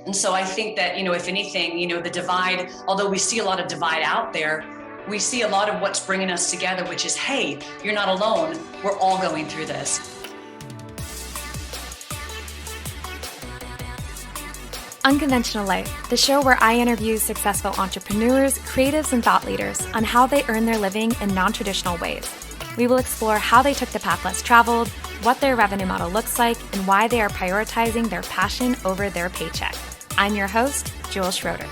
And so I think that, if anything, the divide, although we see a lot of divide out there, we see a lot of what's bringing us together, which is, hey, you're not alone. We're all going through this. Unconventional Life, the show where I interview successful entrepreneurs, creatives, and thought leaders on how they earn their living in non-traditional ways. We will explore how they took the path less traveled, what their revenue model looks like, and why they are prioritizing their passion over their paycheck. I'm your host, Jules Schroeder.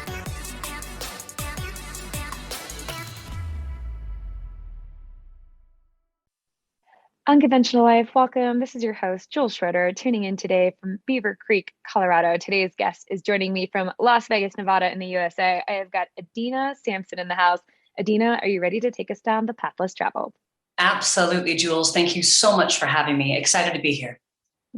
Unconventional Life, welcome. This is your host, Jules Schroeder, tuning in today from Beaver Creek, Colorado. Today's guest is joining me from Las Vegas, Nevada in the USA. I have got Adena Sampson in the house. Adena, are you ready to take us down the path less traveled? Absolutely, Jules. Thank you so much for having me. Excited to be here.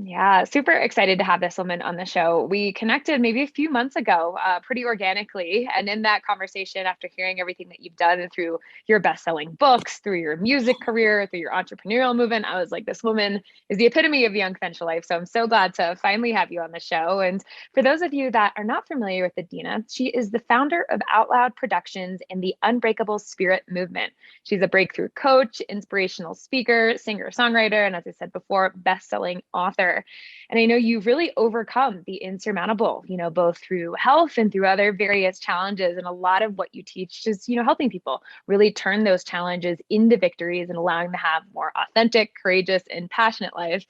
Yeah, super excited to have this woman on the show. We connected maybe a few months ago, pretty organically. And in that conversation, after hearing everything that you've done through your best-selling books, through your music career, through your entrepreneurial movement, I was like, this woman is the epitome of the unconventional life. So I'm so glad to finally have you on the show. And for those of you that are not familiar with Adena, she is the founder of Out Loud Productions and the Unbreakable Spirit Movement. She's a breakthrough coach, inspirational speaker, singer-songwriter, and as I said before, best-selling author. And I know you've really overcome the insurmountable, both through health and through other various challenges. And a lot of what you teach is, helping people really turn those challenges into victories and allowing them to have more authentic, courageous, and passionate lives.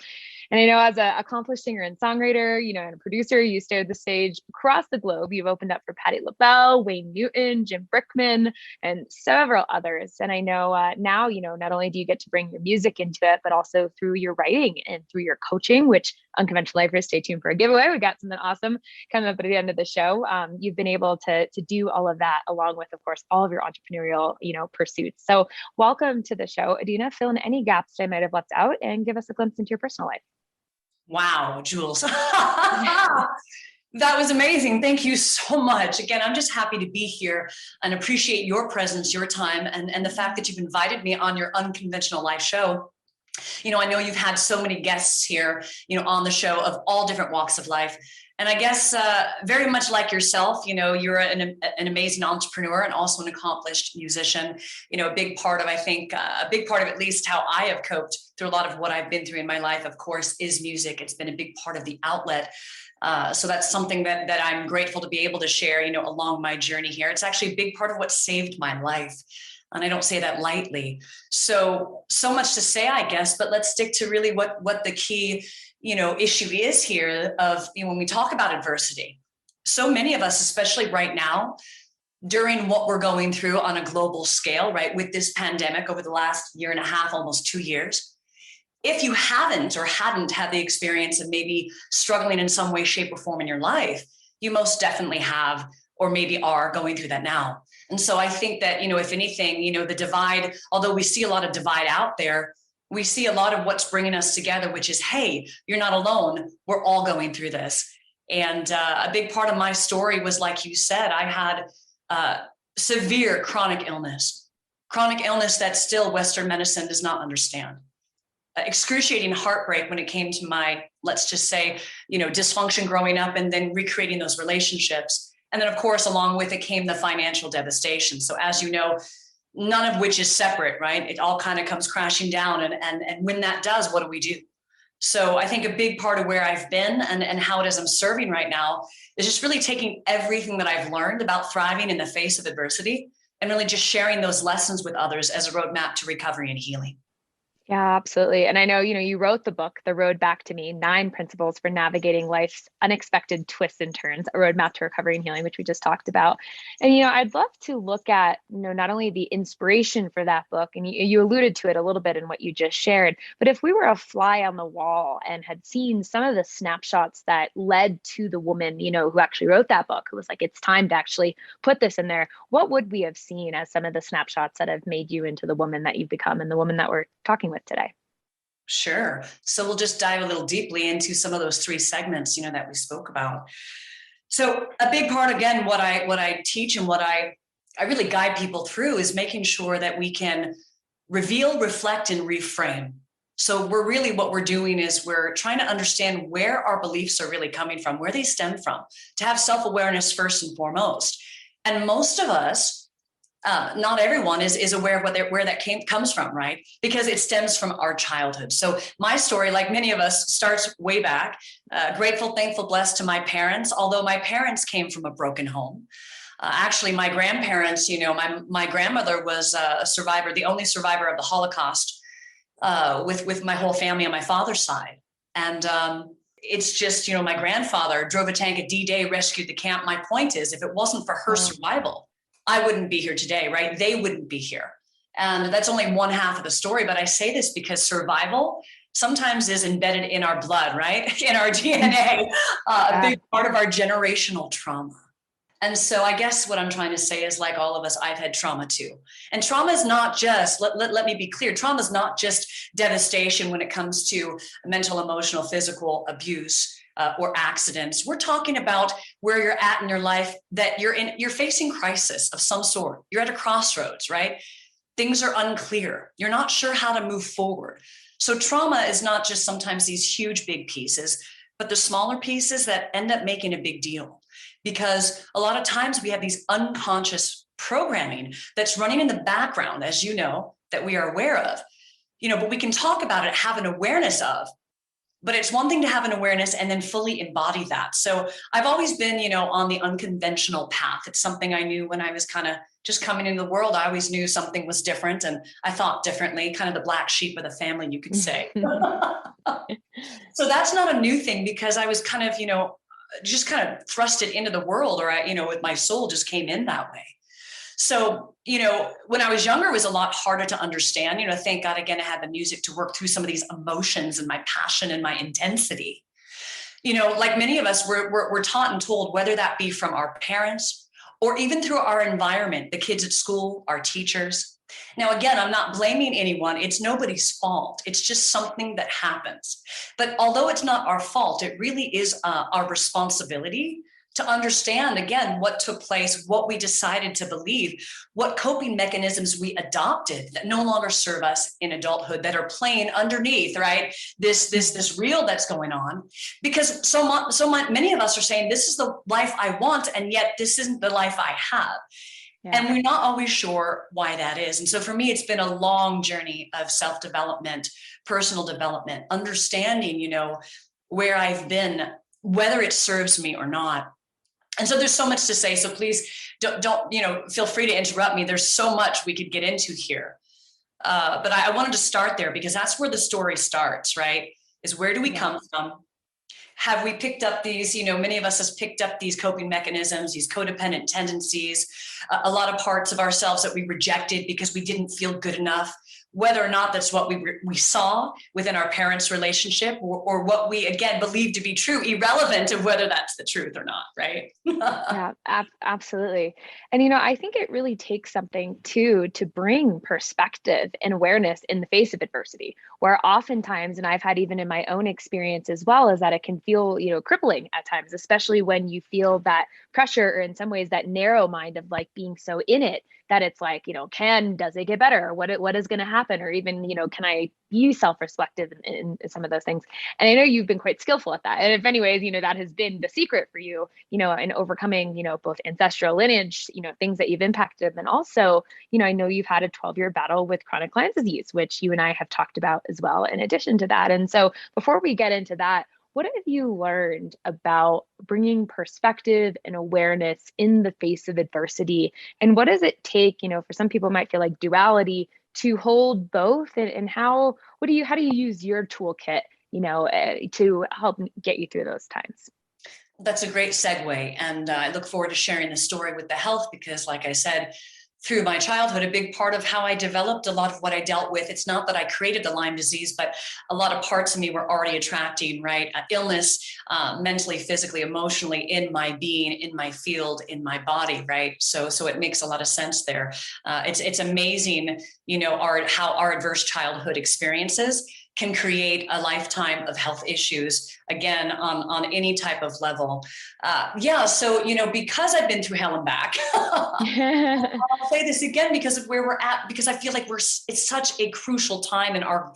And I know as an accomplished singer and songwriter, and a producer, you stared the stage across the globe. You've opened up for Patti LaBelle, Wayne Newton, Jim Brickman, and several others. And I know now, not only do you get to bring your music into it, but also through your writing and through your coaching, which Unconventional Lifers, stay tuned for a giveaway. We got something awesome coming up at the end of the show. You've been able to do all of that along with, of course, all of your entrepreneurial, pursuits. So welcome to the show. Adena, fill in any gaps that I might have left out and give us a glimpse into your personal life. Wow, Jules. That was amazing. Thank you so much. Again, I'm just happy to be here and appreciate your presence, your time, and the fact that you've invited me on your Unconventional Life show. I know you've had so many guests here, on the show of all different walks of life. And I guess very much like yourself, you're an amazing entrepreneur and also an accomplished musician. A big part of at least how I have coped through a lot of what I've been through in my life, of course, is music. It's been a big part of the outlet. So that's something that I'm grateful to be able to share, along my journey here. It's actually a big part of what saved my life. And I don't say that lightly. So much to say, I guess, but let's stick to really what the key, issue is here of, when we talk about adversity. So many of us, especially right now, during what we're going through on a global scale, right, with this pandemic over the last year and a half, almost 2 years, if you haven't or hadn't had the experience of maybe struggling in some way, shape, or form in your life, you most definitely have, or maybe are going through that now. And so I think that, if anything, the divide, although we see a lot of divide out there, we see a lot of what's bringing us together, which is, hey, you're not alone. We're all going through this. And a big part of my story was, like you said, I had severe chronic illness that still Western medicine does not understand. Excruciating heartbreak when it came to my, let's just say, dysfunction growing up and then recreating those relationships. And then, of course, along with it came the financial devastation. So as you know, none of which is separate, right? It all kind of comes crashing down. And when that does, what do we do? So I think a big part of where I've been and how it is I'm serving right now is just really taking everything that I've learned about thriving in the face of adversity and really just sharing those lessons with others as a roadmap to recovery and healing. Yeah, absolutely. And I know, you wrote the book, The Road Back to Me, 9 Principles for Navigating Life's Unexpected Twists and Turns, a roadmap to recovery and healing, which we just talked about. And, I'd love to look at, not only the inspiration for that book, and you alluded to it a little bit in what you just shared, but if we were a fly on the wall and had seen some of the snapshots that led to the woman, who actually wrote that book, who was like, it's time to actually put this in there, what would we have seen as some of the snapshots that have made you into the woman that you've become and the woman that we're talking with today? Sure. So we'll just dive a little deeply into some of those 3 segments, that we spoke about. So a big part, again, what I teach and what I really guide people through is making sure that we can reveal, reflect, and reframe. So what we're doing is we're trying to understand where our beliefs are really coming from, where they stem from, to have self-awareness first and foremost. And most of us, not everyone is aware of where that comes from, right? Because it stems from our childhood. So my story, like many of us, starts way back. Grateful, thankful, blessed to my parents, although my parents came from a broken home. Actually, my grandparents, my grandmother was a survivor, the only survivor of the Holocaust, with my whole family on my father's side. And it's just, my grandfather drove a tank at D-Day, rescued the camp. My point is, if it wasn't for her survival, I wouldn't be here today, right? They wouldn't be here. And that's only one half of the story. But I say this because survival sometimes is embedded in our blood, right? In our DNA, a big part of our generational trauma. And so I guess what I'm trying to say is, like all of us, I've had trauma too. And trauma is not just, let me be clear, trauma is not just devastation when it comes to mental, emotional, physical abuse or accidents. We're talking about where you're at in your life, that you're facing crisis of some sort. You're at a crossroads, right? Things are unclear. You're not sure how to move forward. So trauma is not just sometimes these huge, big pieces, but the smaller pieces that end up making a big deal. Because a lot of times we have these unconscious programming that's running in the background, as you know, that we are aware of, but we can talk about it, have an awareness of, but it's one thing to have an awareness and then fully embody that. So I've always been, on the unconventional path. It's something I knew when I was kind of just coming into the world. I always knew something was different and I thought differently, kind of the black sheep of the family, you could say. So that's not a new thing, because I was kind of, just kind of thrusted into the world, or with my soul just came in that way. So, when I was younger, it was a lot harder to understand. Thank God, again, I had the music to work through some of these emotions and my passion and my intensity. Like many of us, we're taught and told, whether that be from our parents or even through our environment, the kids at school, our teachers. Now, again, I'm not blaming anyone. It's nobody's fault. It's just something that happens. But although it's not our fault, it really is our responsibility to understand, again, what took place, what we decided to believe, what coping mechanisms we adopted that no longer serve us in adulthood, that are playing underneath, right? This reel that's going on. Because many of us are saying, this is the life I want, and yet this isn't the life I have. Yeah. And we're not always sure why that is. And so for me, it's been a long journey of self-development, personal development, understanding, where I've been, whether it serves me or not. And so there's so much to say. So please don't feel free to interrupt me. There's so much we could get into here. But I wanted to start there, because that's where the story starts, right? Is where do we come from? Have we picked up these, many of us has picked up these coping mechanisms, these codependent tendencies, a lot of parts of ourselves that we rejected because we didn't feel good enough, whether or not that's what we saw within our parents' relationship, or what we, again, believe to be true, irrelevant of whether that's the truth or not, right? Yeah, absolutely. And, I think it really takes something too, to bring perspective and awareness in the face of adversity, where oftentimes, and I've had even in my own experience as well, is that it can feel, crippling at times, especially when you feel that pressure, or in some ways that narrow mind of like being so in it, that it's like, does it get better? What is going to happen? Or even, can I be self-reflective in some of those things? And I know you've been quite skillful at that. And if anyways, that has been the secret for you, in overcoming, both ancestral lineage, things that you've impacted. And also, I know you've had a 12-year battle with chronic Lyme disease, which you and I have talked about as well, in addition to that. And so before we get into that, what have you learned about bringing perspective and awareness in the face of adversity? And what does it take, for some people might feel like duality, to hold both? And how do you use your toolkit, to help get you through those times? That's a great segue. And I look forward to sharing the story with the health, because like I said, through my childhood, a big part of how I developed a lot of what I dealt with, it's not that I created the Lyme disease, but a lot of parts of me were already attracting, right? Illness, mentally, physically, emotionally, in my being, in my field, in my body, right? So it makes a lot of sense there. It's amazing, how our adverse childhood experiences can create a lifetime of health issues, again, on any type of level. So, because I've been through hell and back, I'll say this again because of where we're at, because I feel like it's such a crucial time in our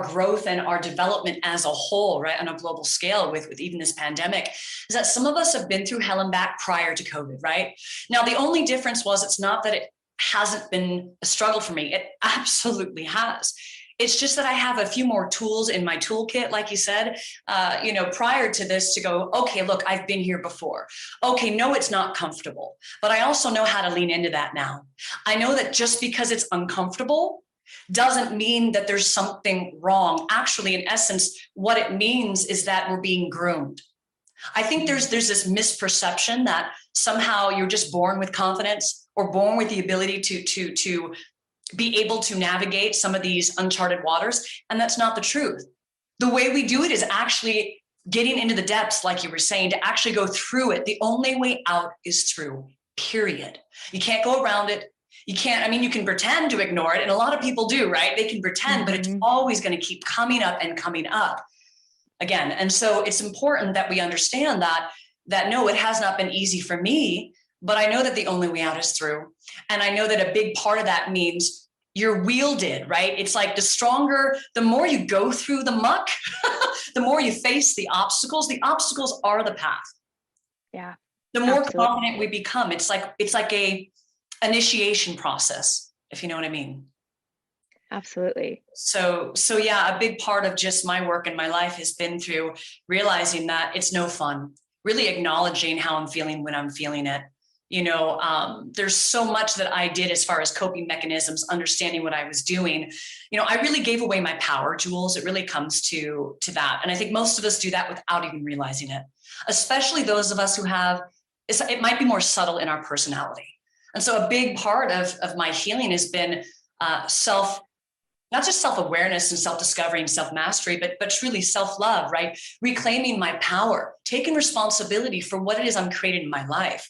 growth and our development as a whole, right, on a global scale with even this pandemic, is that some of us have been through hell and back prior to COVID, right? Now, the only difference was it's not that it hasn't been a struggle for me. It absolutely has. It's just that I have a few more tools in my toolkit, like you said, prior to this to go, okay, look, I've been here before. Okay, no, it's not comfortable, but I also know how to lean into that now. I know that just because it's uncomfortable doesn't mean that there's something wrong. Actually, in essence, what it means is that we're being groomed. I think there's this misperception that somehow you're just born with confidence or born with the ability to be able to navigate some of these uncharted waters. And that's not the truth. The way we do it is actually getting into the depths, like you were saying, to actually go through it. The only way out is through, period. You can't go around it. You can't, you can pretend to ignore it. And a lot of people do, right? They can pretend, but it's always going to keep coming up and coming up again. And so it's important that we understand that no, it has not been easy for me, but I know that the only way out is through. And I know that a big part of that means you're wielded, right? It's like the more you go through the muck, the more you face the obstacles are the path. Yeah. The more confident we become. It's like a initiation process, if you know what I mean. Absolutely. So yeah, a big part of just my work and my life has been through realizing that it's no fun, really acknowledging how I'm feeling when I'm feeling it. There's so much that I did as far as coping mechanisms, understanding what I was doing. I really gave away my power, Jules. It really comes to that. And I think most of us do that without even realizing it, especially those of us who it might be more subtle in our personality. And so a big part of my healing has been not just self-awareness and self-discovery and self-mastery, but truly self-love, right? Reclaiming my power, taking responsibility for what it is I'm creating in my life.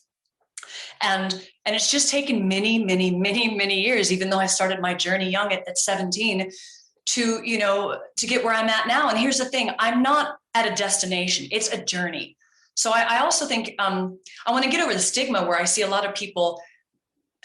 And it's just taken many, many, many, many years, even though I started my journey young at 17 to get where I'm at now. And here's the thing, I'm not at a destination, it's a journey. So I also think I want to get over the stigma where I see a lot of people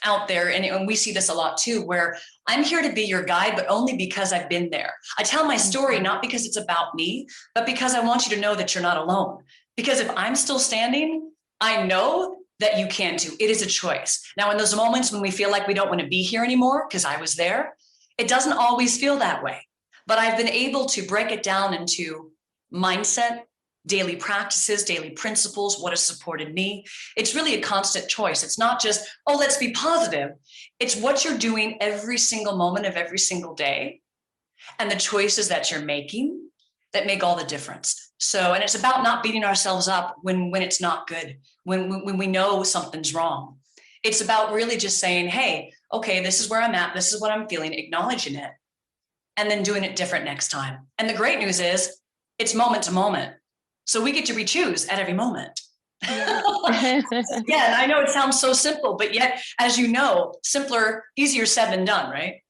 out there, and we see this a lot too, where I'm here to be your guide, but only because I've been there. I tell my story not because it's about me, but because I want you to know that you're not alone. Because if I'm still standing, I know that you can too. It is a choice. Now, in those moments when we feel like we don't want to be here anymore, because I was there, it doesn't always feel that way. But I've been able to break it down into mindset, daily practices, daily principles, what has supported me. It's really a constant choice. It's not just, oh, let's be positive. It's what you're doing every single moment of every single day and the choices that you're making that make all the difference. So, and it's about not beating ourselves up when it's not good, when we know something's wrong. It's about really just saying, hey, okay, this is where I'm at. This is what I'm feeling, acknowledging it, and then doing it different next time. And the great news is it's moment to moment. So we get to re-choose at every moment. Yeah, and I know it sounds so simple, but yet, as you know, simpler, easier said than done, right?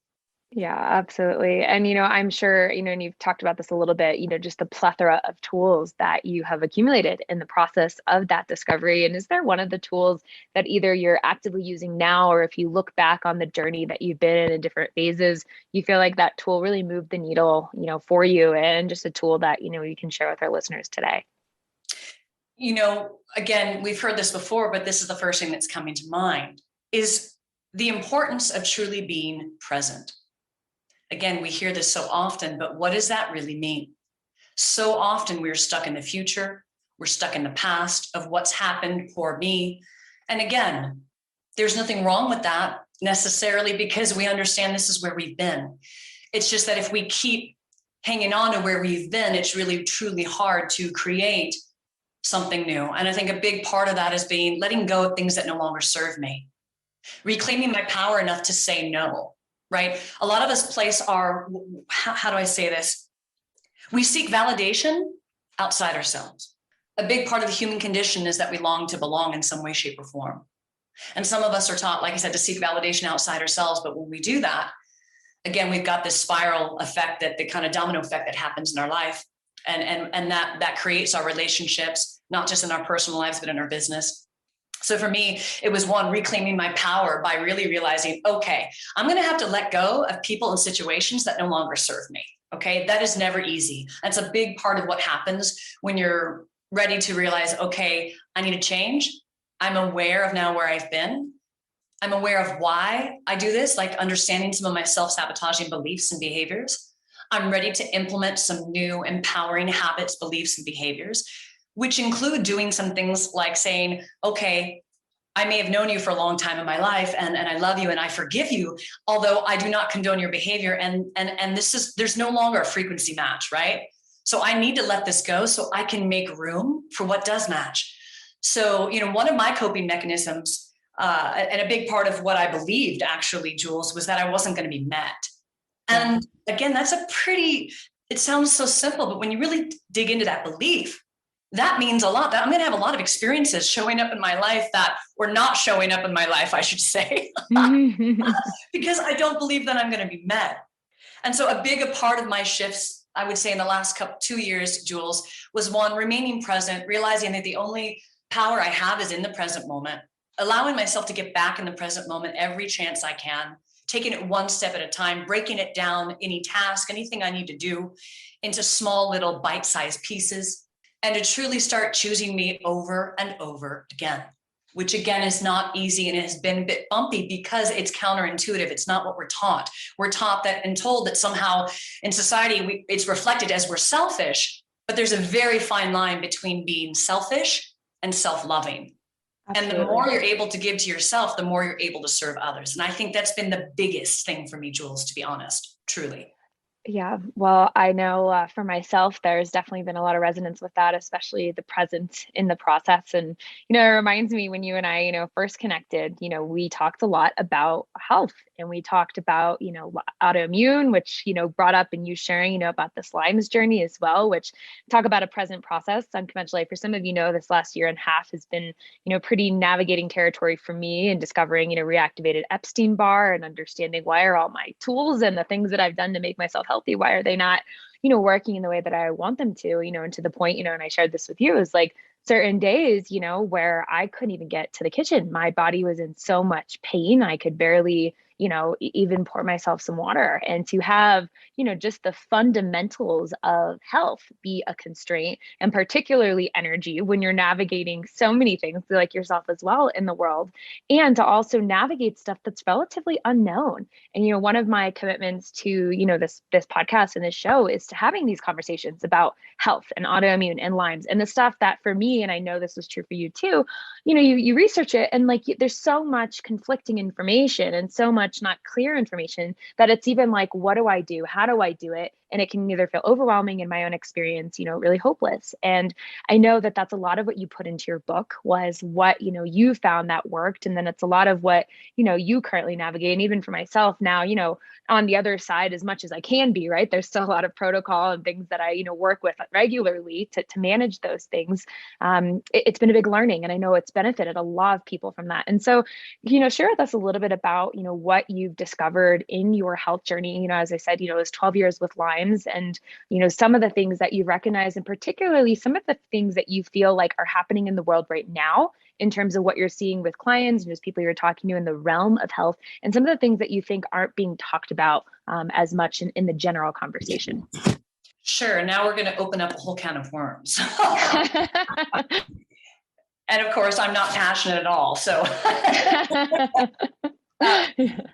Yeah, absolutely. And, I'm sure, and you've talked about this a little bit, just the plethora of tools that you have accumulated in the process of that discovery. And is there one of the tools that either you're actively using now, or if you look back on the journey that you've been in different phases, you feel like that tool really moved the needle, for you, and just a tool that, you can share with our listeners today? Again, we've heard this before, but this is the first thing that's coming to mind, is the importance of truly being present. Again, we hear this so often, but what does that really mean? So often we're stuck in the future. We're stuck in the past of what's happened, poor me. And again, there's nothing wrong with that necessarily, because we understand this is where we've been. It's just that if we keep hanging on to where we've been, it's really, truly hard to create something new. And I think a big part of that is letting go of things that no longer serve me, reclaiming my power enough to say no. Right? A lot of us place how do I say this? We seek validation outside ourselves. A big part of the human condition is that we long to belong in some way, shape, or form. And some of us are taught, like I said, to seek validation outside ourselves. But when we do that, again, we've got this spiral effect, that the kind of domino effect that happens in our life. And that creates our relationships, not just in our personal lives, but in our business. So for me, it was one, reclaiming my power by really realizing, okay, I'm going to have to let go of people and situations that no longer serve me. Okay. That is never easy. That's a big part of what happens when you're ready to realize, okay, I need to change. I'm aware of now where I've been. I'm aware of why I do this, like understanding some of my self-sabotaging beliefs and behaviors. I'm ready to implement some new empowering habits, beliefs, and behaviors, which include doing some things like saying, okay, I may have known you for a long time in my life, and I love you and I forgive you, although I do not condone your behavior. And there's no longer a frequency match, right? So I need to let this go so I can make room for what does match. So, one of my coping mechanisms, and a big part of what I believed actually, Jules, was that I wasn't going to be met. And again, it sounds so simple, but when you really dig into that belief, that means a lot. That I'm going to have a lot of experiences showing up in my life that were not showing up in my life, I should say, because I don't believe that I'm going to be met. And so a big part of my shifts, I would say in the last 2 years, Jules, was one, remaining present, realizing that the only power I have is in the present moment, allowing myself to get back in the present moment every chance I can, taking it one step at a time, breaking it down, any task, anything I need to do, into small little bite-sized pieces, and to truly start choosing me over and over again, which again is not easy, and it has been a bit bumpy because it's counterintuitive. It's not what we're taught. We're taught that and told that somehow in society, it's reflected as we're selfish, but there's a very fine line between being selfish and self-loving. Absolutely. And the more you're able to give to yourself, the more you're able to serve others. And I think that's been the biggest thing for me, Jules, to be honest, truly. Yeah, well, I know for myself, there's definitely been a lot of resonance with that, especially the presence in the process. And, it reminds me when you and I, first connected, we talked a lot about health, and we talked about, autoimmune, which, brought up, and you sharing, about this Lyme's journey as well, which talk about a present process. Unconventional, for some of this last year and a half has been, pretty navigating territory for me, and discovering, reactivated Epstein-Barr, and understanding why are all my tools and the things that I've done to make myself healthy, why are they not, working in the way that I want them to, and to the point, and I shared this with you, is like certain days, where I couldn't even get to the kitchen. My body was in so much pain. I could barely, even pour myself some water. And to have, just the fundamentals of health be a constraint, and particularly energy, when you're navigating so many things like yourself as well in the world, and to also navigate stuff that's relatively unknown. And, one of my commitments to, this podcast and this show is to having these conversations about health and autoimmune and Lyme's, and the stuff that for me, and I know this was true for you too, you research it, and like, there's so much conflicting information and so much not clear information that it's even like, what do I do? How do I do it? And it can either feel overwhelming, in my own experience, really hopeless. And I know that that's a lot of what you put into your book, was what, you found that worked. And then it's a lot of what, you currently navigate. And even for myself now, on the other side, as much as I can be, right, there's still a lot of protocol and things that I, work with regularly to manage those things. It's been a big learning, and I know it's benefited a lot of people from that. And so, share with us a little bit about, what you've discovered in your health journey. As I said, it was 12 years with Lyme's, and, some of the things that you recognize, and particularly some of the things that you feel like are happening in the world right now, in terms of what you're seeing with clients and just people you're talking to in the realm of health, and some of the things that you think aren't being talked about as much in the general conversation. Sure. Now we're going to open up a whole can of worms. And of course, I'm not passionate at all. So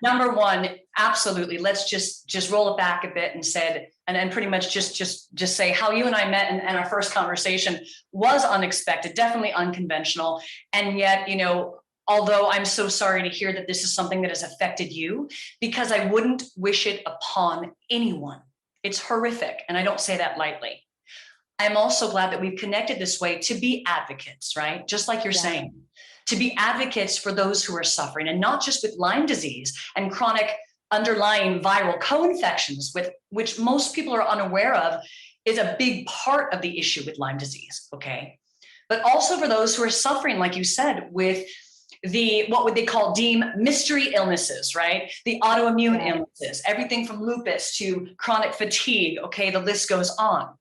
number one, absolutely. Let's just roll it back a bit and said, and pretty much just say how you and I met, and our first conversation was unexpected, definitely unconventional. And yet, although I'm so sorry to hear that this is something that has affected you, because I wouldn't wish it upon anyone. It's horrific. And I don't say that lightly. I'm also glad that we've connected this way to be advocates, right? Just like you're saying, to be advocates for those who are suffering, and not just with Lyme disease and chronic underlying viral co-infections, with which most people are unaware of, is a big part of the issue with Lyme disease, okay? But also for those who are suffering, like you said, with what would they deem mystery illnesses, right? The autoimmune illnesses, everything from lupus to chronic fatigue. Okay, the list goes on.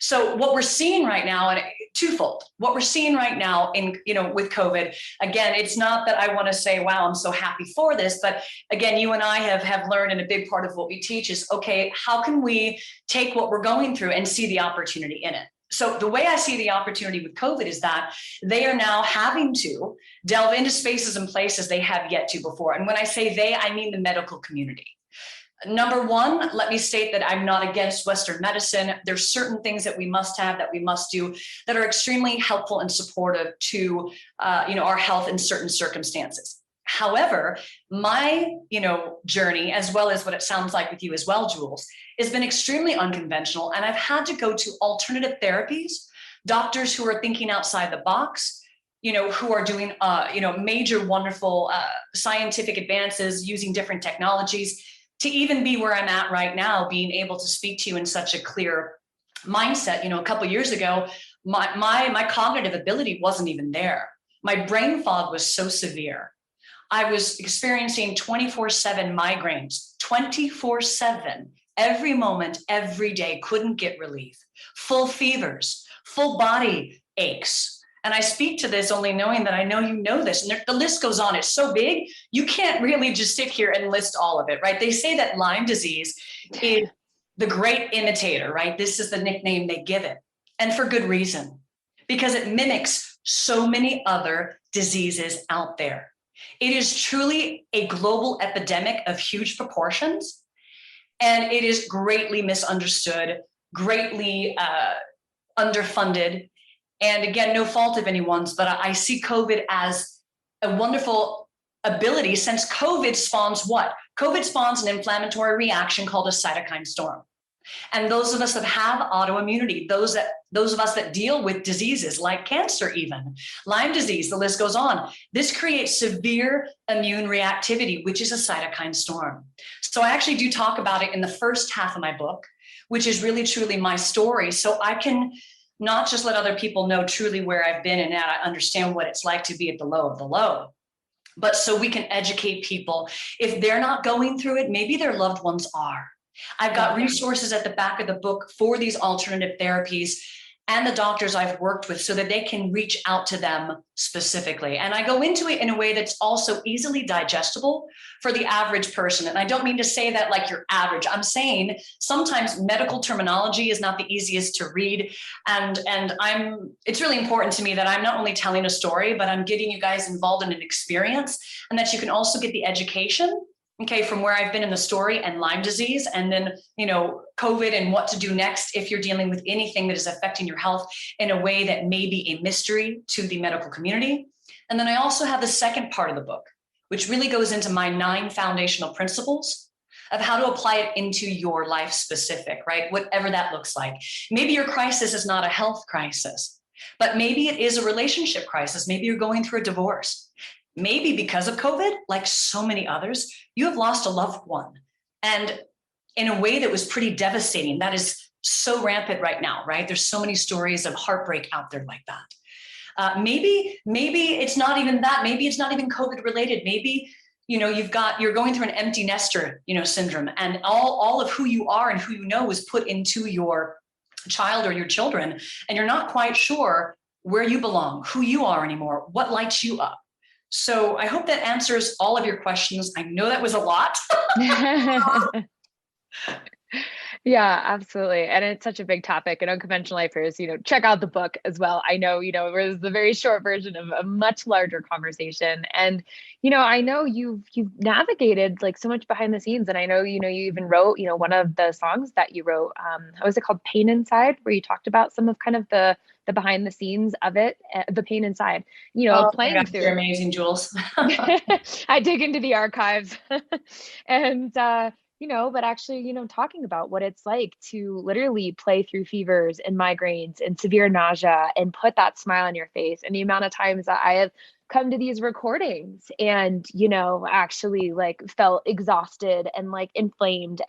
So what we're seeing right now, and twofold, what we're seeing right now in, with COVID, again, it's not that I want to say, wow, I'm so happy for this, but again, you and I have learned, and a big part of what we teach is, okay, how can we take what we're going through and see the opportunity in it? So the way I see the opportunity with COVID is that they are now having to delve into spaces and places they have yet to before. And when I say they, I mean the medical community. Number one, let me state that I'm not against Western medicine. There's certain things that we must have, that we must do, that are extremely helpful and supportive to, our health in certain circumstances. However, my, journey, as well as what it sounds like with you as well, Jules, has been extremely unconventional. And I've had to go to alternative therapies, doctors who are thinking outside the box, who are doing, major, wonderful scientific advances using different technologies, to even be where I'm at right now, being able to speak to you in such a clear mindset. A couple of years ago, my cognitive ability wasn't even there. My brain fog was so severe. I was experiencing 24/7 migraines, 24/7, every moment, every day, couldn't get relief, full fevers, full body aches. And I speak to this only knowing that I know you know this, and the list goes on. It's so big, you can't really just sit here and list all of it, right? They say that Lyme disease is the great imitator, right? This is the nickname they give it. And for good reason, because it mimics so many other diseases out there. It is truly a global epidemic of huge proportions, and it is greatly misunderstood, greatly underfunded. And again, no fault of anyone's, but I see COVID as a wonderful ability, since COVID spawns what? COVID spawns an inflammatory reaction called a cytokine storm. And those of us that have autoimmunity, those of us that deal with diseases like cancer, even Lyme disease, the list goes on. This creates severe immune reactivity, which is a cytokine storm. So I actually do talk about it in the first half of my book, which is really truly my story. So I can not just let other people know truly where I've been and that I understand what it's like to be at the low of the low, but so we can educate people. If they're not going through it, maybe their loved ones are. I've got resources at the back of the book for these alternative therapies and the doctors I've worked with, so that they can reach out to them specifically. And I go into it in a way that's also easily digestible for the average person. And I don't mean to say that like you're average. I'm saying sometimes medical terminology is not the easiest to read. And it's really important to me that I'm not only telling a story, but I'm getting you guys involved in an experience, and that you can also get the education, okay, from where I've been in the story and Lyme disease, and then, COVID and what to do next if you're dealing with anything that is affecting your health in a way that may be a mystery to the medical community. And then I also have the second part of the book, which really goes into my 9 foundational principles of how to apply it into your life specific, right? Whatever that looks like. Maybe your crisis is not a health crisis, but maybe it is a relationship crisis. Maybe you're going through a divorce. Maybe because of COVID, like so many others, you have lost a loved one. And in a way that was pretty devastating. That is so rampant right now, right? There's so many stories of heartbreak out there like that. Maybe it's not even that. Maybe it's not even COVID related. Maybe, you're going through an empty nester, syndrome, and all of who you are and who you know was put into your child or your children. And you're not quite sure where you belong, who you are anymore, what lights you up. So I hope that answers all of your questions. I know that was a lot. Yeah, absolutely. And it's such a big topic. And Unconventional Lifers, check out the book as well. I know, it was the very short version of a much larger conversation. And, I know you've navigated like so much behind the scenes. And I know, you even wrote, one of the songs that you wrote, how was it called? Pain Inside, where you talked about some of kind of the behind the scenes of it, the pain inside, playing through. You're amazing, Jules. I dig into the archives and, but actually, talking about what it's like to literally play through fevers and migraines and severe nausea and put that smile on your face. And the amount of times that I have come to these recordings and, actually like felt exhausted and like inflamed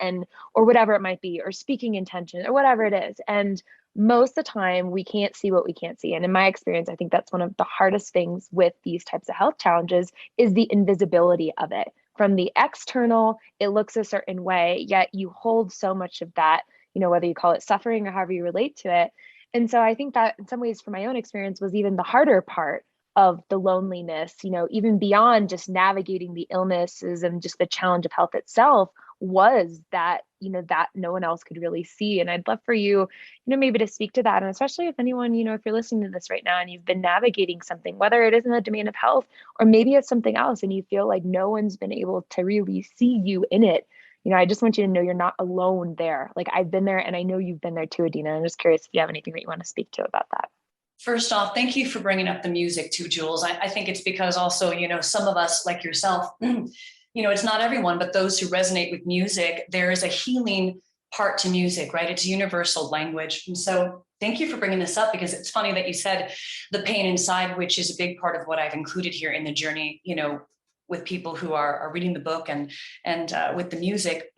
or whatever it might be, or speaking intention or whatever it is. And most of the time we can't see what we can't see. And in my experience, I think that's one of the hardest things with these types of health challenges is the invisibility of it. From the external, it looks a certain way, yet you hold so much of that, whether you call it suffering or however you relate to it. And so I think that in some ways, from my own experience, was even the harder part of the loneliness, even beyond just navigating the illnesses and just the challenge of health itself, was that, that no one else could really see. And I'd love for you, maybe to speak to that. And especially if anyone, if you're listening to this right now and you've been navigating something, whether it is in the domain of health or maybe it's something else, and you feel like no one's been able to really see you in it, I just want you to know you're not alone there. Like, I've been there and I know you've been there too, Adena. I'm just curious if you have anything that you want to speak to about that. First off, thank you for bringing up the music too, Jules. I think it's because also, some of us like yourself, it's not everyone, but those who resonate with music, there is a healing part to music, right? It's universal language. And so thank you for bringing this up, because it's funny that you said the pain inside, which is a big part of what I've included here in the journey, with people who are reading the book and with the music,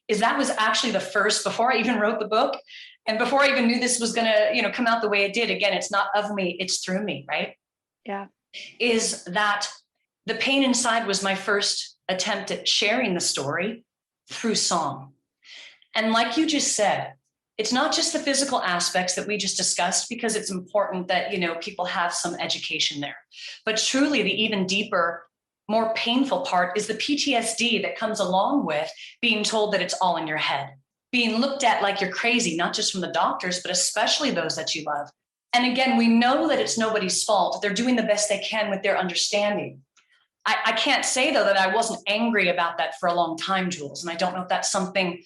is that was actually the first, before I even wrote the book, and before I even knew this was going to, come out the way it did. Again, it's not of me, it's through me, right? Yeah. Is that the pain inside was my first attempt at sharing the story through song. And like you just said, it's not just the physical aspects that we just discussed, because it's important that, people have some education there. But truly the even deeper, more painful part is the PTSD that comes along with being told that it's all in your head, being looked at like you're crazy, not just from the doctors, but especially those that you love. And again, we know that it's nobody's fault. They're doing the best they can with their understanding. I can't say, though, that I wasn't angry about that for a long time, Jules. And I don't know if that's something,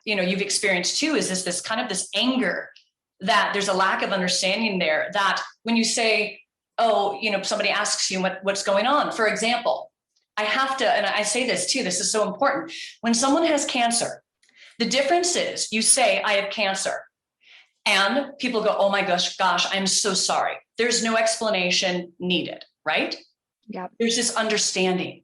you've experienced too, is this kind of this anger that there's a lack of understanding there, that when you say, oh, somebody asks you what's going on. For example, I have to, and I say this too, this is so important. When someone has cancer, the difference is you say, I have cancer. And people go, oh my gosh, I'm so sorry. There's no explanation needed, right? Yeah. There's this understanding.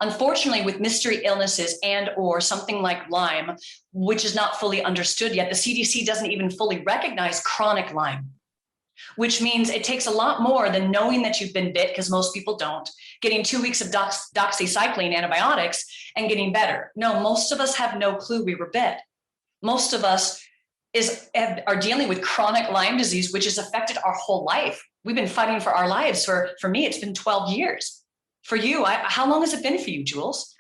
Unfortunately, with mystery illnesses and or something like Lyme, which is not fully understood yet, the CDC doesn't even fully recognize chronic Lyme, which means it takes a lot more than knowing that you've been bit, because most people don't, getting 2 weeks of doxycycline antibiotics and getting better. No, most of us have no clue we were bit. Most of us are dealing with chronic Lyme disease, which has affected our whole life. We've been fighting for our lives. For me, it's been 12 years. For you, how long has it been for you, Jules?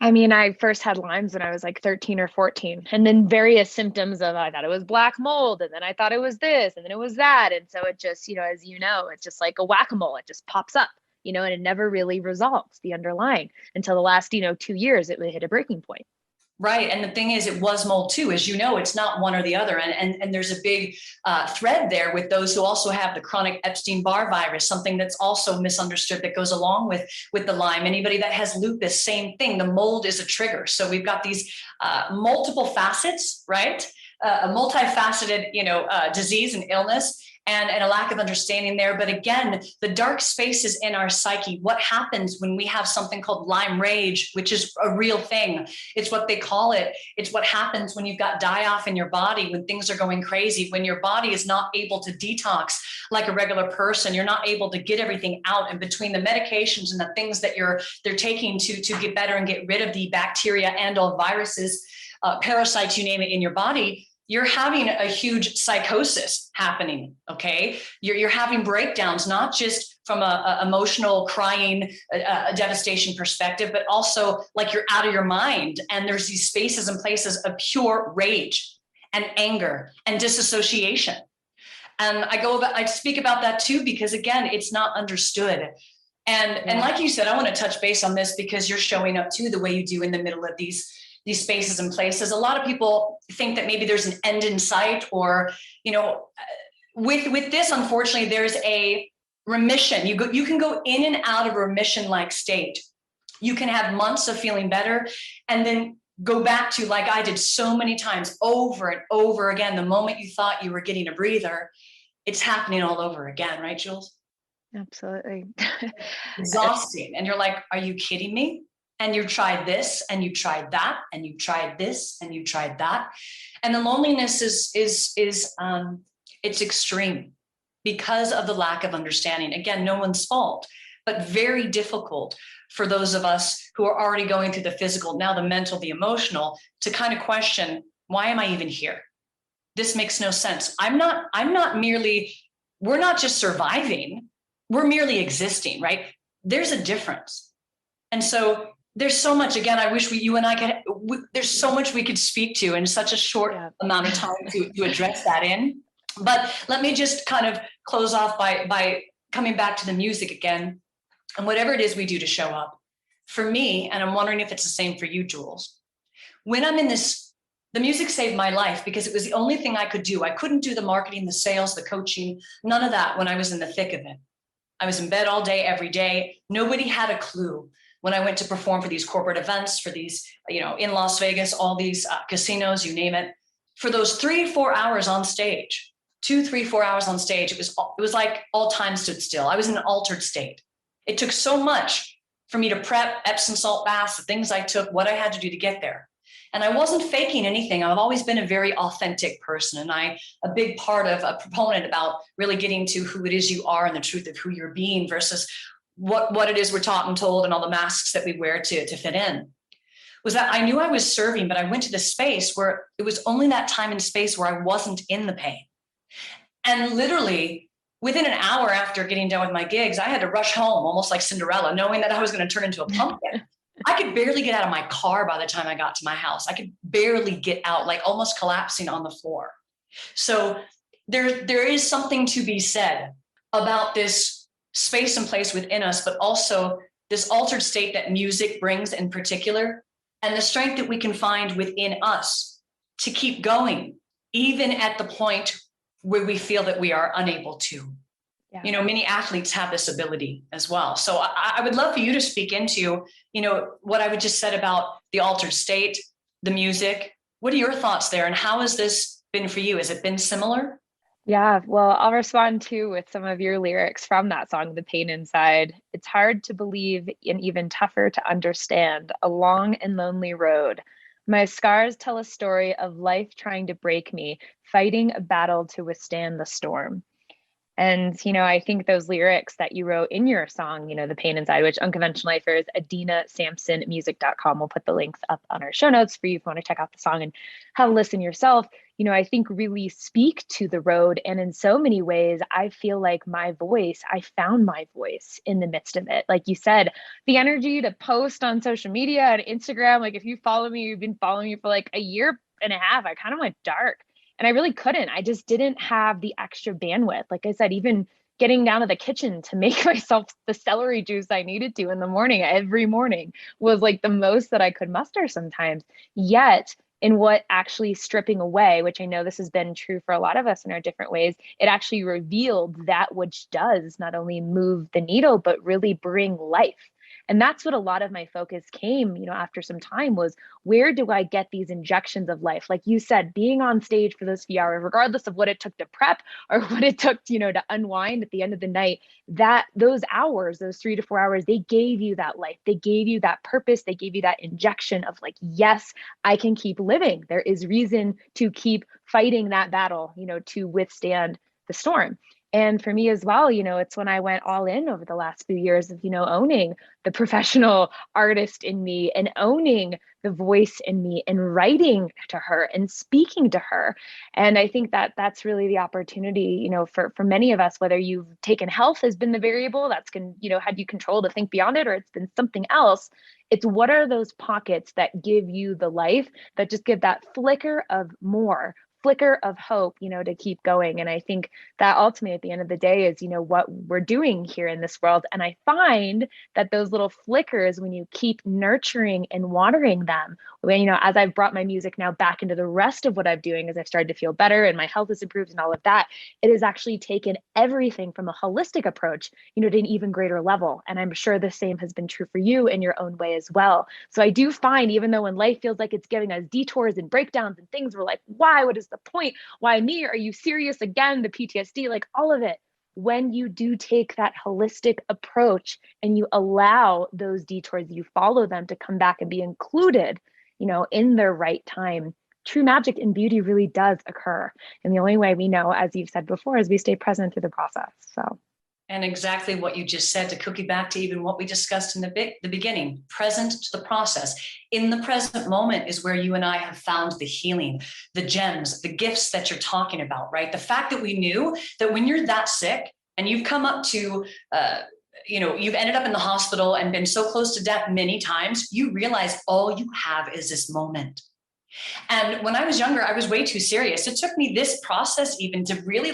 I mean, I first had Lyme's when I was like 13 or 14, and then various symptoms of, I thought it was black mold, and then I thought it was this, and then it was that. And so it just, as it's just like a whack-a-mole. It just pops up, and it never really resolves the underlying until the last, 2 years, it hit a breaking point. Right. And the thing is, it was mold too, as you know, it's not one or the other. And there's a big thread there with those who also have the chronic Epstein-Barr virus, something that's also misunderstood that goes along with the Lyme. Anybody that has lupus, same thing. The mold is a trigger. So we've got these multiple facets, right? A multifaceted, disease and illness. And a lack of understanding there. But again, the dark spaces in our psyche, what happens when we have something called Lyme rage, which is a real thing. It's what they call it. It's what happens when you've got die-off in your body, when things are going crazy, when your body is not able to detox like a regular person. You're not able to get everything out. And between the medications and the things that they're taking to get better and get rid of the bacteria and all viruses, parasites, you name it, in your body, you're having a huge psychosis happening, okay? You're having breakdowns, not just from a emotional crying, a devastation perspective, but also like you're out of your mind. And there's these spaces and places of pure rage and anger and disassociation. And I speak about that too, because again, it's not understood. And like you said, I want to touch base on this because you're showing up too the way you do in the middle of these spaces and places. A lot of people think that maybe there's an end in sight, or, with this, unfortunately, there's a remission. You can go in and out of a remission-like state. You can have months of feeling better and then go back to, like I did so many times, over and over again, the moment you thought you were getting a breather, it's happening all over again, right, Jules? Absolutely. Exhausting. And you're like, are you kidding me? And you tried this and you tried that and you tried this and you tried that. And the loneliness is It's extreme because of the lack of understanding. Again, no one's fault, but very difficult for those of us who are already going through the physical, now the mental, the emotional, to kind of question, why am I even here? This makes no sense. We're not just surviving, we're merely existing, right? There's a difference. And so there's so much, again, I wish you and I there's so much we could speak to in such a short amount of time to address that in. But let me just kind of close off by coming back to the music again, and whatever it is we do to show up. For me, and I'm wondering if it's the same for you, Jules, when I'm in this, the music saved my life because it was the only thing I could do. I couldn't do the marketing, the sales, the coaching, none of that when I was in the thick of it. I was in bed all day, every day. Nobody had a clue when I went to perform for these corporate events, for these, in Las Vegas, all these casinos, you name it. For those 3 to 4 hours on stage, 2, 3, 4 hours on stage, it was like all time stood still. I was in an altered state. It took so much for me to prep Epsom salt baths, the things I took, what I had to do to get there. And I wasn't faking anything. I've always been a very authentic person. And a big part of a proponent about really getting to who it is you are and the truth of who you're being versus what it is we're taught and told and all the masks that we wear to fit in, was that I knew I was serving, but I went to this space where it was only that time and space where I wasn't in the pain. And literally within an hour after getting done with my gigs, I had to rush home almost like Cinderella, knowing that I was going to turn into a pumpkin. I could barely get out of my car by the time I got to my house. I could barely get out, like almost collapsing on the floor. So there is something to be said about this space and place within us, but also this altered state that music brings in particular, and the strength that we can find within us to keep going, even at the point where we feel that we are unable to. Yeah. Many athletes have this ability as well. So I would love for you to speak into, what I would just said about the altered state, the music. What are your thoughts there? And how has this been for you? Has it been similar? Yeah, well, I'll respond too with some of your lyrics from that song, The Pain Inside. It's hard to believe and even tougher to understand, a long and lonely road. My scars tell a story of life trying to break me, fighting a battle to withstand the storm. And, I think those lyrics that you wrote in your song, The Pain Inside, which Unconventional Lifers, Adena Sampson music.com. We'll put the links up on our show notes for you if you want to check out the song and have a listen yourself, I think really speak to the road. And in so many ways, I feel like I found my voice in the midst of it. Like you said, the energy to post on social media and Instagram, like if you follow me, you've been following me for like a year and a half, I kind of went dark. And I really couldn't. I just didn't have the extra bandwidth. Like I said, even getting down to the kitchen to make myself the celery juice I needed to in the morning, every morning, was like the most that I could muster sometimes. Yet, in what actually stripping away, which I know this has been true for a lot of us in our different ways, it actually revealed that which does not only move the needle, but really bring life. And that's what a lot of my focus came, after some time, was where do I get these injections of life? Like you said, being on stage for those few hours, regardless of what it took to prep or what it took, to unwind at the end of the night, that those hours, those 3 to 4 hours, they gave you that life. They gave you that purpose. They gave you that injection of like, yes, I can keep living. There is reason to keep fighting that battle, to withstand the storm. And for me as well, it's when I went all in over the last few years of, owning the professional artist in me and owning the voice in me and writing to her and speaking to her. And I think that that's really the opportunity, for many of us, whether you've taken health has been the variable that's had you control to think beyond it, or it's been something else. It's what are those pockets that give you the life, that just give that flicker of hope, to keep going. And I think that ultimately at the end of the day is, what we're doing here in this world. And I find that those little flickers, when you keep nurturing and watering them, as I've brought my music now back into the rest of what I'm doing, as I've started to feel better and my health has improved and all of that, it has actually taken everything from a holistic approach, to an even greater level. And I'm sure the same has been true for you in your own way as well. So I do find, even though when life feels like it's giving us detours and breakdowns and things, we're like, why? What is the point? Why me? Are you serious again? The PTSD, like all of it. When you do take that holistic approach and you allow those detours, you follow them to come back and be included, in their right time, true magic and beauty really does occur. And the only way we know, as you've said before, is we stay present through the process. So. And exactly what you just said, to cookie back to even what we discussed in the beginning, present to the process. In the present moment is where you and I have found the healing, the gems, the gifts that you're talking about, right? The fact that we knew that when you're that sick and you've come up to, you've ended up in the hospital and been so close to death many times, you realize all you have is this moment. And when I was younger, I was way too serious. It took me this process even to really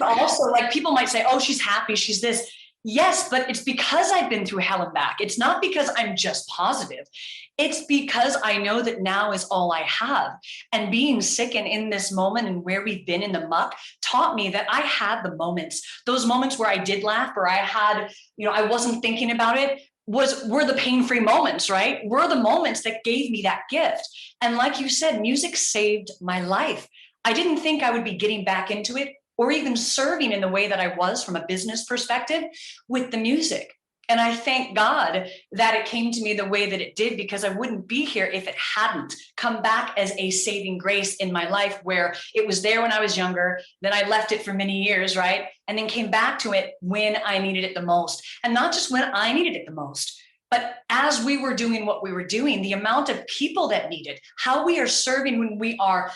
also, like, people might say, oh, she's happy, she's this. Yes, but it's because I've been through hell and back. It's not because I'm just positive. It's because I know that now is all I have. And being sick and in this moment and where we've been in the muck taught me that I had the moments, those moments where I did laugh, or I had, I wasn't thinking about it, were the pain-free moments, right? Were the moments that gave me that gift. And like you said, music saved my life. I didn't think I would be getting back into it or even serving in the way that I was from a business perspective with the music. And I thank God that it came to me the way that it did, because I wouldn't be here if it hadn't come back as a saving grace in my life, where it was there when I was younger, then I left it for many years, right? And then came back to it when I needed it the most. And not just when I needed it the most, but as we were doing what we were doing, the amount of people that need it, how we are serving when we are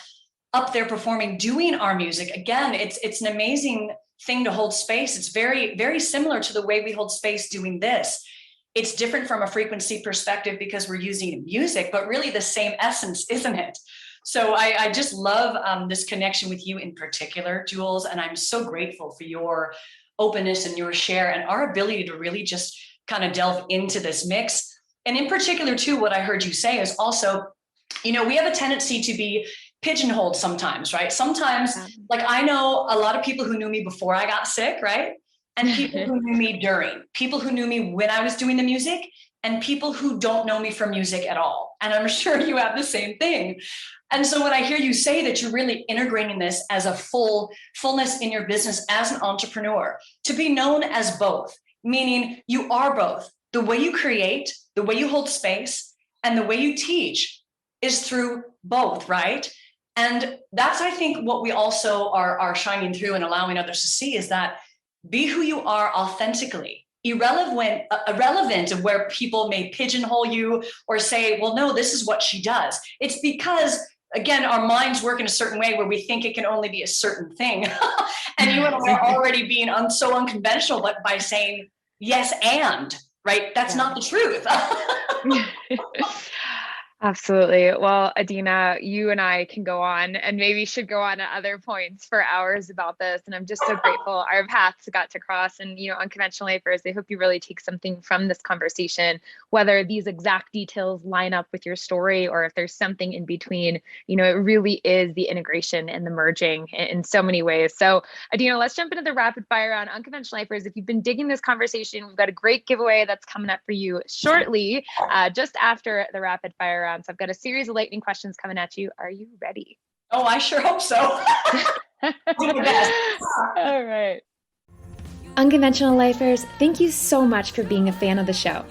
up there performing, doing our music. Again, it's an amazing thing to hold space. It's very, very similar to the way we hold space doing this. It's different from a frequency perspective because we're using music, but really the same essence, isn't it? So I just love this connection with you in particular, Jules, and I'm so grateful for your openness and your share and our ability to really just kind of delve into this mix. And in particular, too, what I heard you say is also, we have a tendency to be pigeonholed sometimes, right? Sometimes, like, I know a lot of people who knew me before I got sick, right? And people who knew me during, people who knew me when I was doing the music, and people who don't know me from music at all. And I'm sure you have the same thing. And so when I hear you say that you're really integrating this as a fullness in your business as an entrepreneur, to be known as both, meaning you are both. The way you create, the way you hold space, and the way you teach is through both, right? And that's, I think, what we also are shining through and allowing others to see, is that be who you are authentically, irrelevant of where people may pigeonhole you or say, well, no, this is what she does. It's because, again, our minds work in a certain way where we think it can only be a certain thing. And you and I are already being so unconventional, but by saying yes and, right? That's not the truth. Absolutely. Well, Adena, you and I can go on, and maybe should go on at other points for hours about this. And I'm just so grateful our paths got to cross. And, Unconventional Lifers, I hope you really take something from this conversation, whether these exact details line up with your story or if there's something in between. It really is the integration and the merging in so many ways. So, Adena, let's jump into the rapid fire round. Unconventional Lifers, if you've been digging this conversation, we've got a great giveaway that's coming up for you shortly, just after the rapid fire round. So I've got a series of lightning questions coming at you. Are you ready? Oh, I sure hope so. All right. Unconventional Lifers, thank you so much for being a fan of the show.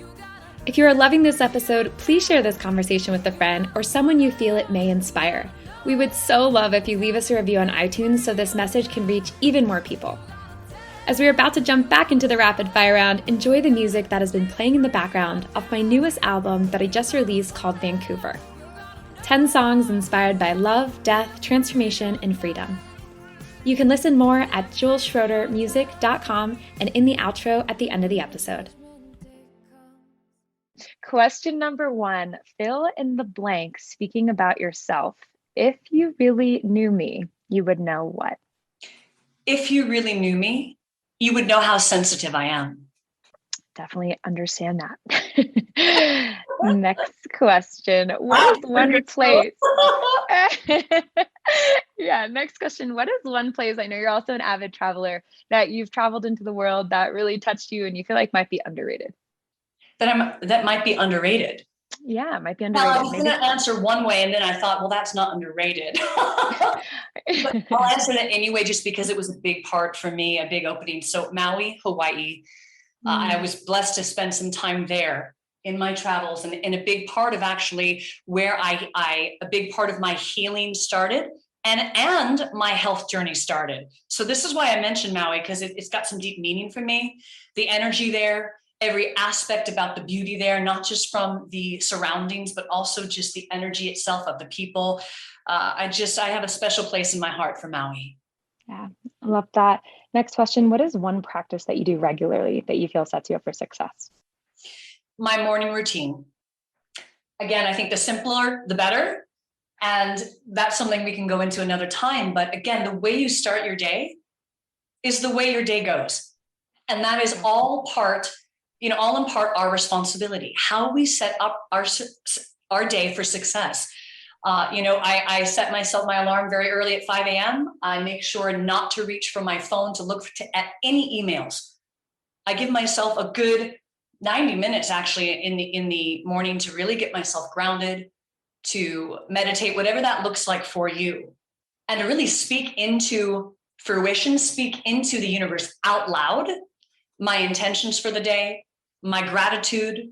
If you are loving this episode, please share this conversation with a friend or someone you feel it may inspire. We would so love if you leave us a review on iTunes so this message can reach even more people. As we are about to jump back into the rapid fire round, enjoy the music that has been playing in the background of my newest album that I just released called Vancouver. 10 songs inspired by love, death, transformation, and freedom. You can listen more at julesschroedermusic.com and in the outro at the end of the episode. Question number 1, fill in the blank speaking about yourself. If you really knew me, you would know what? If you really knew me, you would know how sensitive I am. Definitely understand that. Next question. What is one place? Next question. What is one place, I know you're also an avid traveler, that you've traveled into the world that really touched you and you feel like might be underrated? That might be underrated. Yeah, it might be underrated. Well, I was going to answer one way, and then I thought, well, that's not underrated. But I'll answer that anyway, just because it was a big part for me, a big opening. So Maui, Hawaii, I was blessed to spend some time there. in my travels, and a big part of actually where a big part of my healing started and my health journey started. So this is why I mentioned Maui, because it's got some deep meaning for me. The energy there, every aspect about the beauty there, not just from the surroundings, but also just the energy itself of the people. I have a special place in my heart for Maui. Yeah, I love that. Next question. What is one practice that you do regularly that you feel sets you up for success? My morning routine. Again, I think the simpler, the better. And that's something we can go into another time. But again, the way you start your day is the way your day goes. And that is all in part our responsibility, how we set up our day for success. I set myself my alarm very early at 5 a.m. I make sure not to reach for my phone to look at any emails. I give myself a good 90 minutes actually in the morning to really get myself grounded, to meditate, whatever that looks like for you, and to really speak into fruition, speak into the universe out loud, my intentions for the day, my gratitude,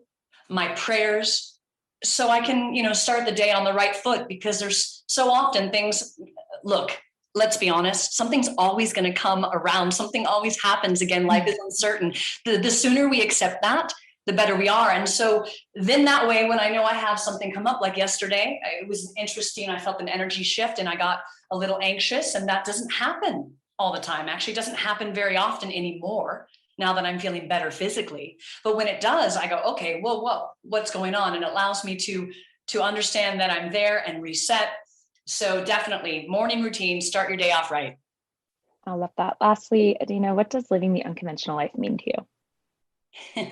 my prayers, so I can, start the day on the right foot, because there's so often things, look, let's be honest, something's always going to come around. Something always happens. Again, life is uncertain. The sooner we accept that, the better we are. And so then that way, when I know I have something come up, like yesterday, it was interesting. I felt an energy shift and I got a little anxious, and that doesn't happen all the time. Actually, it doesn't happen very often anymore, now that I'm feeling better physically. But when it does, I go, okay, whoa, what's going on? And it allows me to understand that I'm there and reset. So definitely morning routine, start your day off right. I love that. Lastly, Adena, what does living the unconventional life mean to you?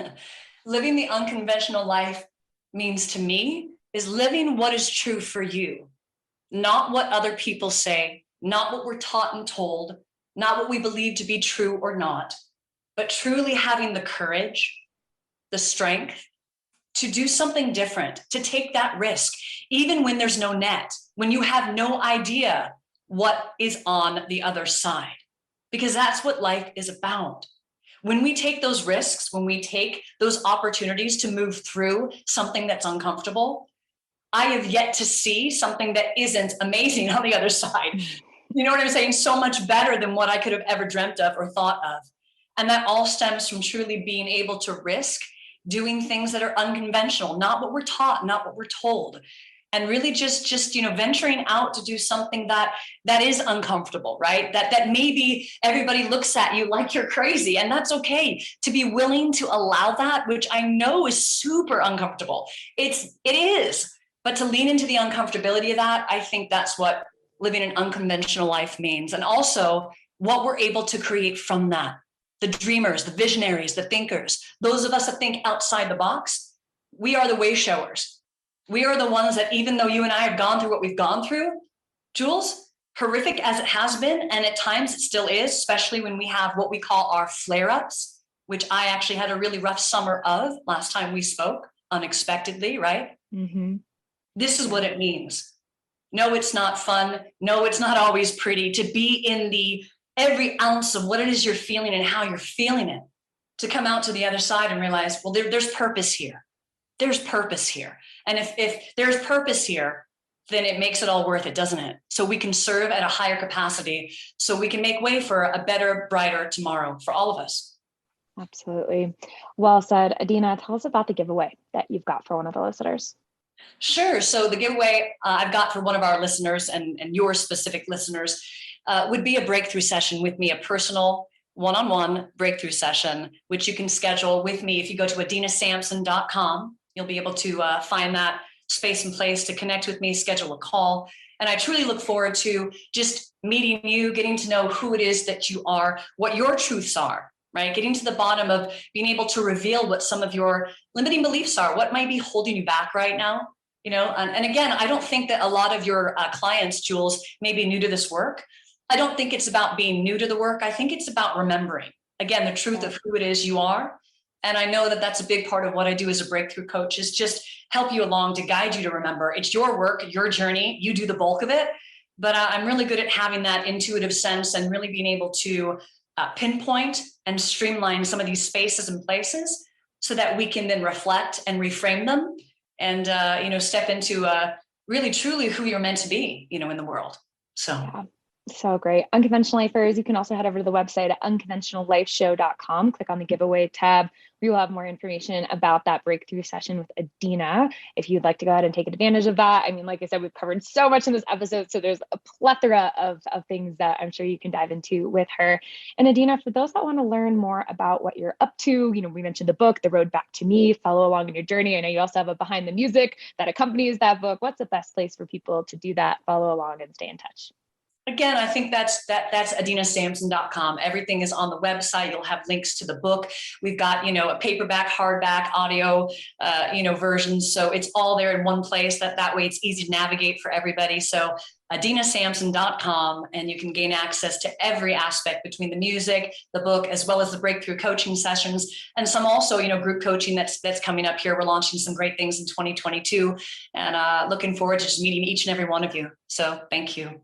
Living the unconventional life means to me is living what is true for you, not what other people say, not what we're taught and told, not what we believe to be true or not, but truly having the courage, the strength to do something different, to take that risk, even when there's no net, when you have no idea what is on the other side, because that's what life is about. When we take those risks, when we take those opportunities to move through something that's uncomfortable, I have yet to see something that isn't amazing on the other side. You know what I'm saying? So much better than what I could have ever dreamt of or thought of. And that all stems from truly being able to risk doing things that are unconventional, not what we're taught, not what we're told. And really just venturing out to do something that is uncomfortable, right? That maybe everybody looks at you like you're crazy, and that's okay. To be willing to allow that, which I know is super uncomfortable. It is, but to lean into the uncomfortability of that, I think that's what living an unconventional life means. And also what we're able to create from that. The dreamers, the visionaries, the thinkers, those of us that think outside the box, we are the way showers. We are the ones that, even though you and I have gone through what we've gone through, Jules, horrific as it has been, and at times it still is, especially when we have what we call our flare-ups, which I actually had a really rough summer of last time we spoke, unexpectedly, right? Mm-hmm. This is what it means. No, it's not fun. No, it's not always pretty to be in the every ounce of what it is you're feeling and how you're feeling it, to come out to the other side and realize, well, there's purpose here. There's purpose here. And if there's purpose here, then it makes it all worth it, doesn't it? So we can serve at a higher capacity, so we can make way for a better, brighter tomorrow for all of us. Absolutely. Well said. Adena, tell us about the giveaway that you've got for one of the listeners. Sure. So the giveaway I've got for one of our listeners and your specific listeners would be a breakthrough session with me, a personal one-on-one breakthrough session, which you can schedule with me. If you go to adenasampson.com, you'll be able to find that space and place to connect with me, schedule a call. And I truly look forward to just meeting you, getting to know who it is that you are, what your truths are, right? Getting to the bottom of being able to reveal what some of your limiting beliefs are, what might be holding you back right now. And again, I don't think that a lot of your clients, Jules, may be new to this work. I don't think it's about being new to the work. I think it's about remembering, again, the truth of who it is you are. And I know that that's a big part of what I do as a breakthrough coach, is just help you along to guide you to remember. It's your work, your journey. You do the bulk of it. But I'm really good at having that intuitive sense and really being able to pinpoint and streamline some of these spaces and places so that we can then reflect and reframe them and, step into really, truly who you're meant to be, in the world. So. Yeah. So great. Unconventional Lifers, you can also head over to the website at unconventionallifeshow.com. Click on the giveaway tab. We will have more information about that breakthrough session with Adena if you'd like to go ahead and take advantage of that. I mean, like I said, we've covered so much in this episode, so there's a plethora of things that I'm sure you can dive into with her. And Adena, for those that want to learn more about what you're up to, we mentioned the book, The Road Back to Me, follow along in your journey. I know you also have a behind the music that accompanies that book. What's the best place for people to do that, follow along, and stay in touch? Again, I think that's adenasampson.com. Everything is on the website. You'll have links to the book. We've got, a paperback, hardback, audio, versions. So it's all there in one place. That way it's easy to navigate for everybody. So adenasampson.com, and you can gain access to every aspect between the music, the book, as well as the breakthrough coaching sessions, and some also, group coaching that's coming up here. We're launching some great things in 2022, and looking forward to just meeting each and every one of you. So thank you.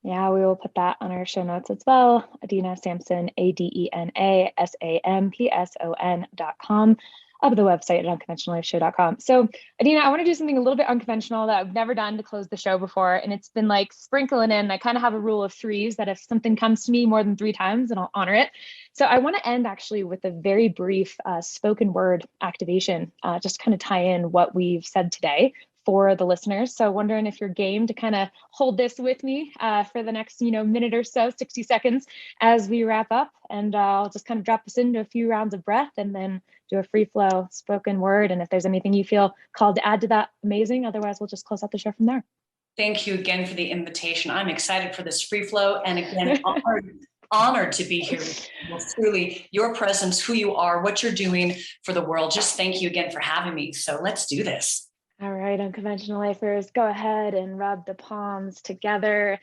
Yeah, we will put that on our show notes as well. Adena Sampson, AdenaSampson.com, of the website at unconventionallifeshow.com. So Adena, I want to do something a little bit unconventional that I've never done to close the show before. And it's been like sprinkling in. I kind of have a rule of threes that if something comes to me more than 3 times, then I'll honor it. So I want to end actually with a very brief spoken word activation, just kind of tie in what we've said today for the listeners. So wondering if you're game to kind of hold this with me for the next, minute or so, 60 seconds as we wrap up. And I'll just kind of drop this into a few rounds of breath and then do a free flow spoken word. And if there's anything you feel called to add to that, amazing. Otherwise, we'll just close out the show from there. Thank you again for the invitation. I'm excited for this free flow. And again, honored to be here with you. Well, truly, your presence, who you are, what you're doing for the world. Just thank you again for having me. So let's do this. All right, Unconventional Lifers, go ahead and rub the palms together.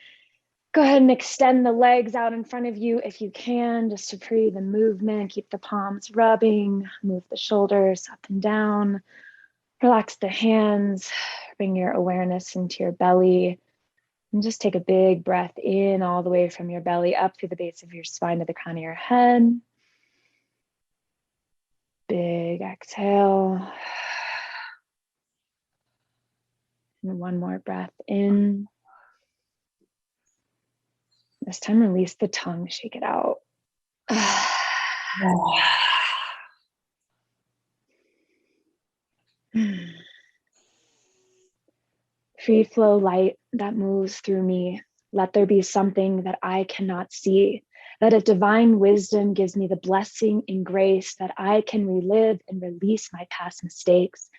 Go ahead and extend the legs out in front of you if you can, just to free the movement. Keep the palms rubbing, move the shoulders up and down. Relax the hands, bring your awareness into your belly. And just take a big breath in all the way from your belly up through the base of your spine to the crown of your head. Big exhale. And one more breath in. This time, release the tongue, shake it out. Free flow light that moves through me. Let there be something that I cannot see, that a divine wisdom gives me the blessing and grace that I can relive and release my past mistakes,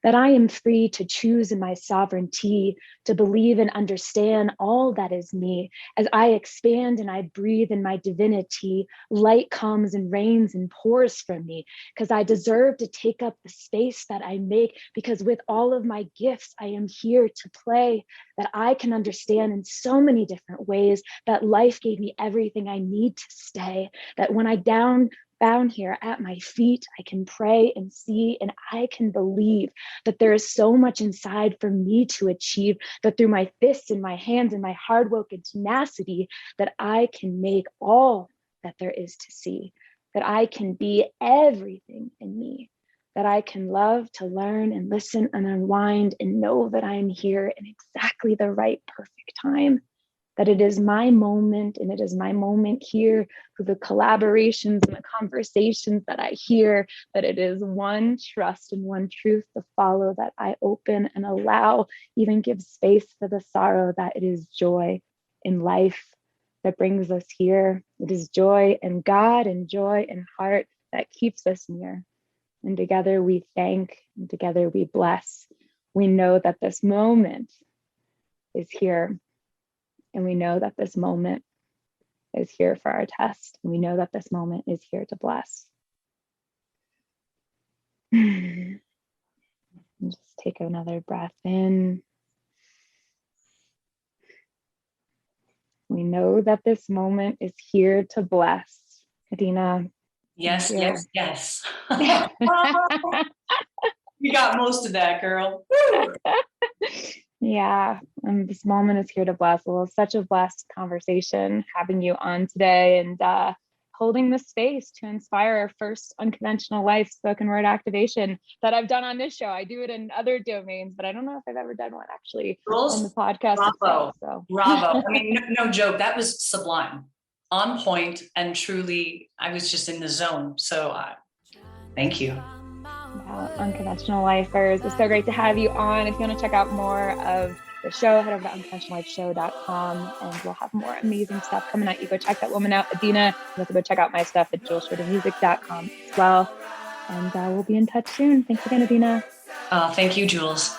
that I am free to choose in my sovereignty, to believe and understand all that is me. As I expand and I breathe in my divinity, light comes and rains and pours from me, because I deserve to take up the space that I make, because with all of my gifts, I am here to play, that I can understand in so many different ways, that life gave me everything I need to stay, that when I down here at my feet, I can pray and see, and I can believe that there is so much inside for me to achieve, that through my fists and my hands and my hard work and tenacity, that I can make all that there is to see, that I can be everything in me, that I can love, to learn and listen and unwind and know that I am here in exactly the right, perfect time. That it is my moment, and it is my moment here through the collaborations and the conversations that I hear, that it is one trust and one truth to follow, that I open and allow, even give space for the sorrow, that it is joy in life that brings us here. It is joy in God and joy in heart that keeps us near. And together we thank, and together we bless. We know that this moment is here. And we know that this moment is here for our test. And we know that this moment is here to bless. And just take another breath in. We know that this moment is here to bless. Adena. Yes, yes, yes. You got most of that, girl. Yeah, this moment is here to bless. Well, such a blessed conversation having you on today, and holding the space to inspire our first unconventional life spoken word activation that I've done on this show. I do it in other domains, but I don't know if I've ever done one actually on the podcast itself. So Bravo. I mean, no joke. That was sublime, on point, and truly, I was just in the zone. So thank you. Unconventional Lifers, it's so great to have you on. If you want to check out more of the show, head over to unconventionallifeshow.com, and we'll have more amazing stuff coming at you. Go check that woman out, Adena. You also go check out my stuff at julesschroedermusic.com as well. And we'll be in touch soon. Thanks again, Adena. Thank you, Jules.